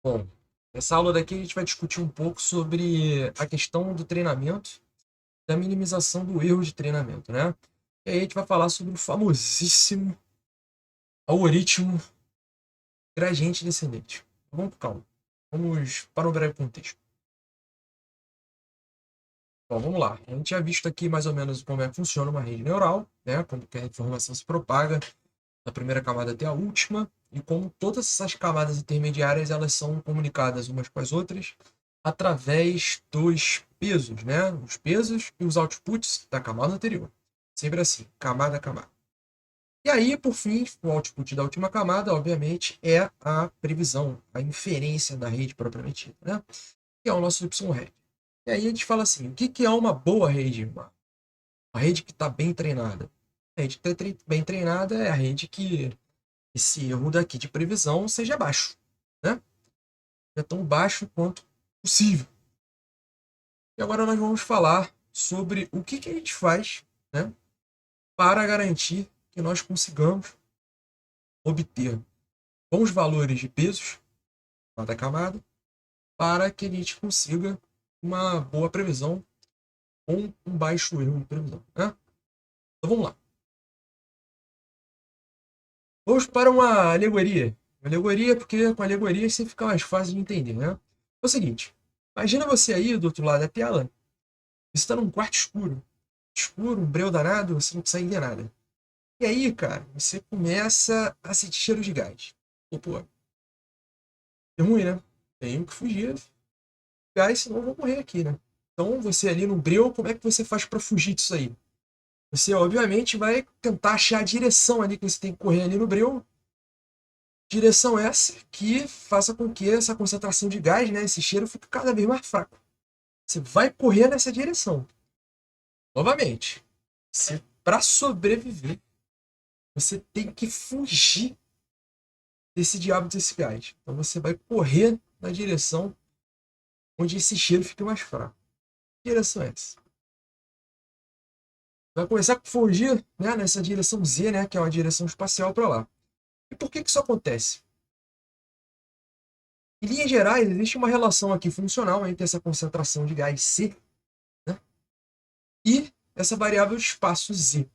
Bom, nessa aula daqui a gente vai discutir um pouco sobre a questão do treinamento, da minimização do erro de treinamento, né? E aí a gente vai falar sobre o famosíssimo algoritmo gradiente descendente. Vamos com calma. Vamos para um breve contexto. Bom, vamos lá. A gente já visto aqui mais ou menos como é que funciona uma rede neural, né? Como que a informação se propaga da primeira camada até a última, e como todas essas camadas intermediárias elas são comunicadas umas com as outras através dos pesos, né? Os pesos e os outputs da camada anterior. Sempre assim, camada a camada. E aí, por fim, o output da última camada, obviamente, é a previsão, a inferência da rede propriamente dita, né? Que é o nosso Y-Red. E aí a gente fala assim, o que é uma boa rede? Uma rede que está bem treinada. A rede que está bem treinada é a rede que esse erro daqui de previsão seja baixo, né? É tão baixo quanto possível. E agora nós vamos falar sobre o que a gente faz, né, para garantir que nós consigamos obter bons valores de pesos cada camada para que a gente consiga uma boa previsão com um baixo erro de previsão, né? Então vamos lá. Vamos para uma alegoria. Uma alegoria porque com alegoria você fica mais fácil de entender, né? É o seguinte, imagina você aí do outro lado da tela, você está num quarto escuro. Escuro, um breu danado, você não consegue ver nada. E aí, cara, você começa a sentir cheiro de gás. E, pô, é ruim, né? Tenho que fugir. Gás, senão eu vou morrer aqui, né? Então, você ali no breu, como é que você faz para fugir disso aí? Você, obviamente, vai tentar achar a direção ali que você tem que correr ali no breu. Direção essa que faça com que essa concentração de gás, né, esse cheiro, fique cada vez mais fraco. Você vai correr nessa direção. Novamente, para sobreviver, você tem que fugir desse diabo desse gás. Então você vai correr na direção onde esse cheiro fica mais fraco. Que direção é essa? Vai começar a fugir, né, nessa direção Z, né, que é uma direção espacial para lá. E por que isso acontece? Em linhas gerais, existe uma relação aqui funcional entre essa concentração de gás C, né, e essa variável espaço Z.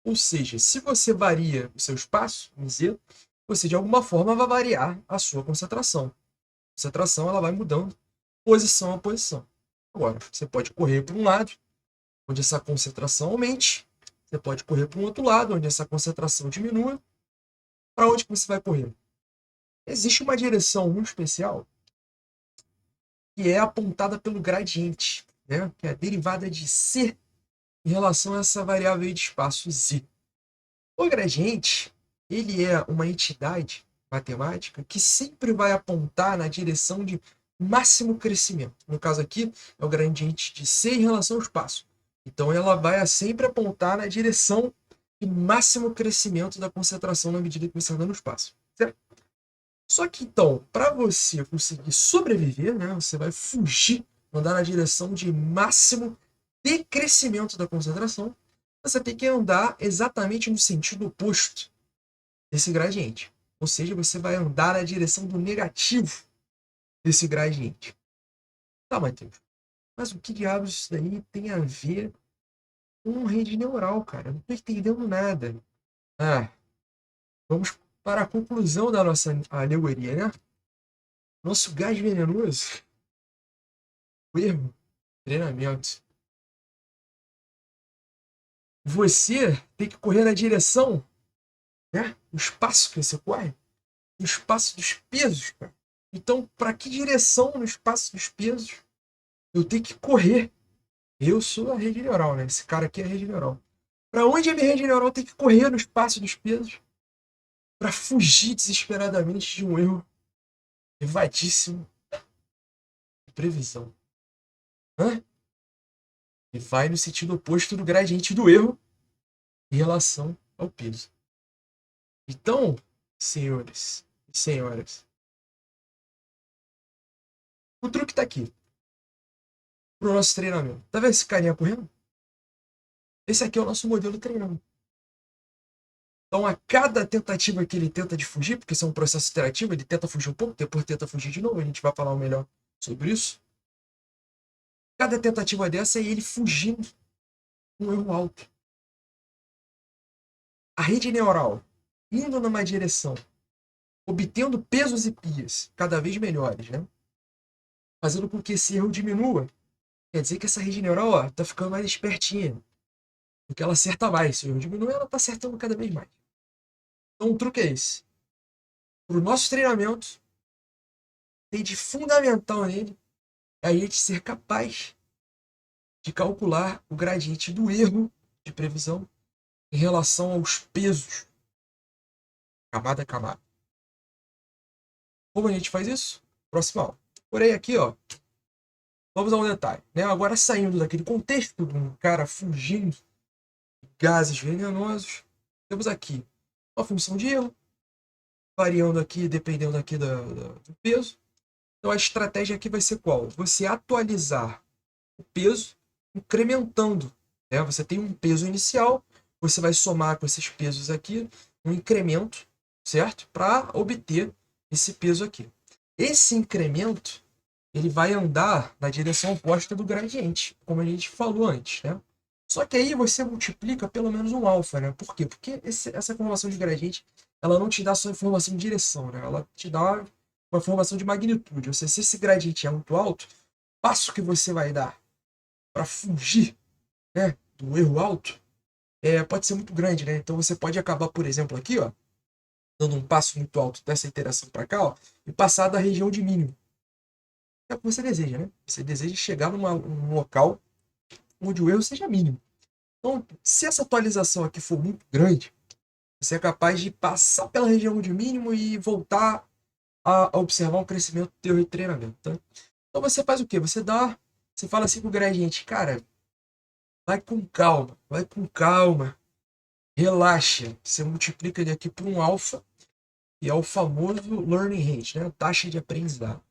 Ou seja, se você varia o seu espaço em Z, você de alguma forma vai variar a sua concentração. A concentração ela vai mudando posição a posição. Agora, você pode correr para um lado, onde essa concentração aumente. Você pode correr para um outro lado, onde essa concentração diminua. Para onde que você vai correr? Existe uma direção muito especial que é apontada pelo gradiente, né? Que é a derivada de C em relação a essa variável de espaço Z. O gradiente, ele é uma entidade matemática que sempre vai apontar na direção de máximo crescimento. No caso aqui, é o gradiente de C em relação ao espaço. Então, ela vai sempre apontar na direção de máximo crescimento da concentração na medida que você anda no espaço. Certo? Só que, então, para você conseguir sobreviver, né, você vai fugir, andar na direção de máximo decrescimento da concentração, você tem que andar exatamente no sentido oposto desse gradiente. Ou seja, você vai andar na direção do negativo desse gradiente. Tá, Matheus, mas o que diabos isso daí tem a ver com rede neural, cara? Eu não tô entendendo nada. Ah, vamos para a conclusão da nossa alegoria, né? Nosso gás venenoso, o erro, treinamento. Você tem que correr na direção, né? O espaço que você corre, o espaço dos pesos, cara. Então, para que direção no espaço dos pesos eu tenho que correr? Eu sou a rede neural, né? Esse cara aqui é a rede neural. Para onde a minha rede neural tem que correr no espaço dos pesos para fugir desesperadamente de um erro elevadíssimo de previsão? Hã? E vai no sentido oposto do gradiente do erro em relação ao peso. Então, senhores e senhoras, o truque está aqui para o nosso treinamento. Tá vendo esse carinha correndo? Esse aqui é o nosso modelo treinando. Então, a cada tentativa que ele tenta de fugir, porque isso é um processo iterativo, ele tenta fugir um pouco, depois tenta fugir de novo, a gente vai falar melhor sobre isso. Cada tentativa dessa é ele fugindo com um erro alto. A rede neural indo numa direção, obtendo pesos e pias cada vez melhores, né? Fazendo com que esse erro diminua. Quer dizer que essa rede neural está ficando mais espertinha, porque ela acerta mais. Se o erro diminui, ela está acertando cada vez mais. Então o truque é esse. Para o nosso treinamento, tem de fundamental nele é a gente ser capaz de calcular o gradiente do erro de previsão em relação aos pesos, camada a camada. Como a gente faz isso? Próxima aula. Porém, aqui, ó, vamos a um detalhe, né? Agora, saindo daquele contexto de um cara fugindo de gases venenosos, temos aqui uma função de erro, variando aqui, dependendo aqui do peso. Então, a estratégia aqui vai ser qual? Você atualizar o peso, incrementando, né? Você tem um peso inicial, você vai somar com esses pesos aqui um incremento, certo? Para obter esse peso aqui. Esse incremento ele vai andar na direção oposta do gradiente, como a gente falou antes, né? Só que aí você multiplica pelo menos um alfa, né? Por quê? Porque essa informação de gradiente, ela não te dá só informação de direção, né? Ela te dá uma informação de magnitude. Ou seja, se esse gradiente é muito alto, o passo que você vai dar para fugir, né, do erro alto pode ser muito grande, né? Então você pode acabar, por exemplo, aqui, ó, dando um passo muito alto dessa iteração para cá, ó, e passar da região de mínimo. É o que você deseja, né? Você deseja chegar num local onde o erro seja mínimo. Então, se essa atualização aqui for muito grande, você é capaz de passar pela região de mínimo e voltar a observar um crescimento do teu treinamento, tá? Então você faz o quê? Você fala assim com o gradiente, cara, vai com calma, relaxa. Você multiplica ele aqui por um alfa, e é o famoso learning rate, né? Taxa de aprendizado.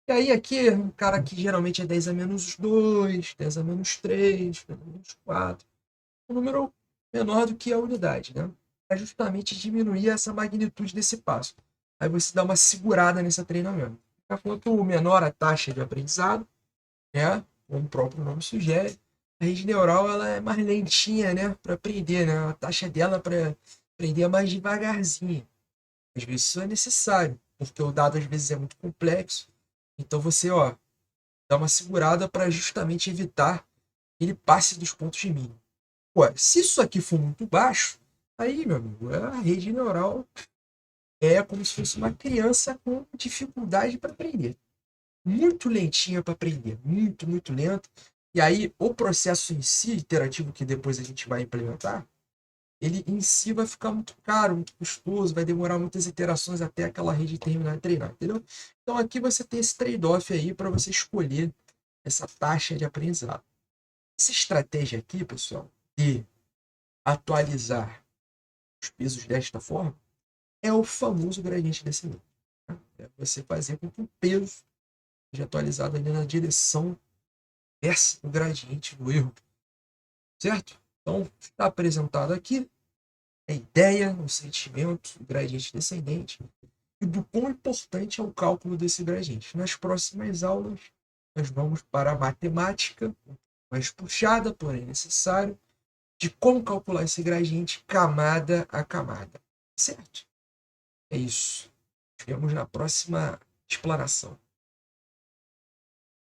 E aí aqui, um cara que geralmente é 10 a menos 2, 10 a menos 3, 10 a menos 4. Um número menor do que a unidade, né? Para justamente diminuir essa magnitude desse passo. Aí você dá uma segurada nesse treinamento. Quanto menor a taxa de aprendizado, né? Como o próprio nome sugere, a rede neural ela é mais lentinha, né? Para aprender, né? A taxa dela para aprender é mais devagarzinho. Às vezes isso é necessário, porque o dado às vezes é muito complexo. Então você, ó, dá uma segurada para justamente evitar que ele passe dos pontos de mínimo. Ué, se isso aqui for muito baixo, aí, meu amigo, a rede neural é como se fosse uma criança com dificuldade para aprender. Muito lentinha para aprender, muito, muito lento. E aí, o processo em si, iterativo, que depois a gente vai implementar, ele em si vai ficar muito caro, muito custoso, vai demorar muitas iterações até aquela rede terminar de treinar, entendeu? Então aqui você tem esse trade-off aí para você escolher essa taxa de aprendizado. Essa estratégia aqui, pessoal, de atualizar os pesos desta forma, é o famoso gradiente descendente. Né? É você fazer com que o peso seja atualizado ali na direção dessa do gradiente do erro. Certo? Então, está apresentado aqui a ideia, o sentimento, o gradiente descendente e do quão importante é o cálculo desse gradiente. Nas próximas aulas, nós vamos para a matemática, mais puxada, porém necessário, de como calcular esse gradiente camada a camada. Certo? É isso. Nos vemos na próxima explanação.